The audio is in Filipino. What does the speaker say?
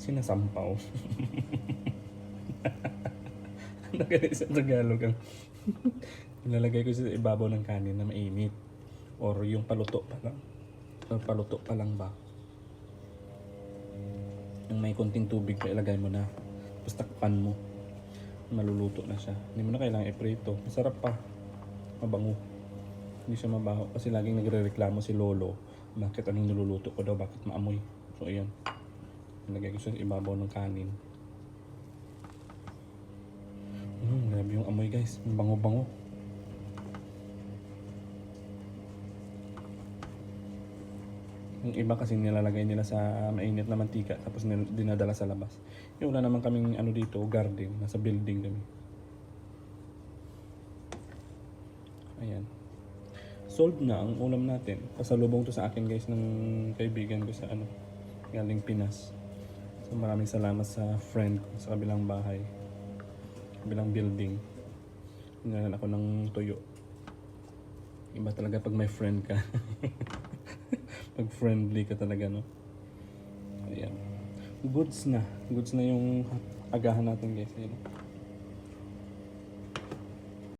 Sinasampaw. Ano kaya sa Tagalog ang nilalagay ko sa ibabaw ng kanin na mainit or yung paluto pa lang or paluto pa lang ba yung may konting tubig pa ilagay mo na tapos takpan mo maluluto na siya, hindi mo na kailangan iprito, masarap pa, mabango, hindi siya mabaho kasi laging nagre-reklamo si lolo bakit anong niluluto ko daw, bakit maamoy. So ayan, nilagay ko sa ibabaw ng kanin. Grabe yung amoy guys, bango-bango. Yung iba kasi nilalagay nila sa mainit na mantika tapos dinadala sa labas. Yung wala naman kaming ano dito, garden, nasa building kami. Ayan. Solved na ang ulam natin. Pasalubong to sa akin guys ng kaibigan ko sa galing Pinas. So maraming salamat sa friend ko sa kabilang bahay, kabilang building. Hinalan ako ng tuyo. Iba talaga pag may friend ka. Pag friendly ka talaga, no? Ayan. Goods na yung agahan natin guys. Ayan.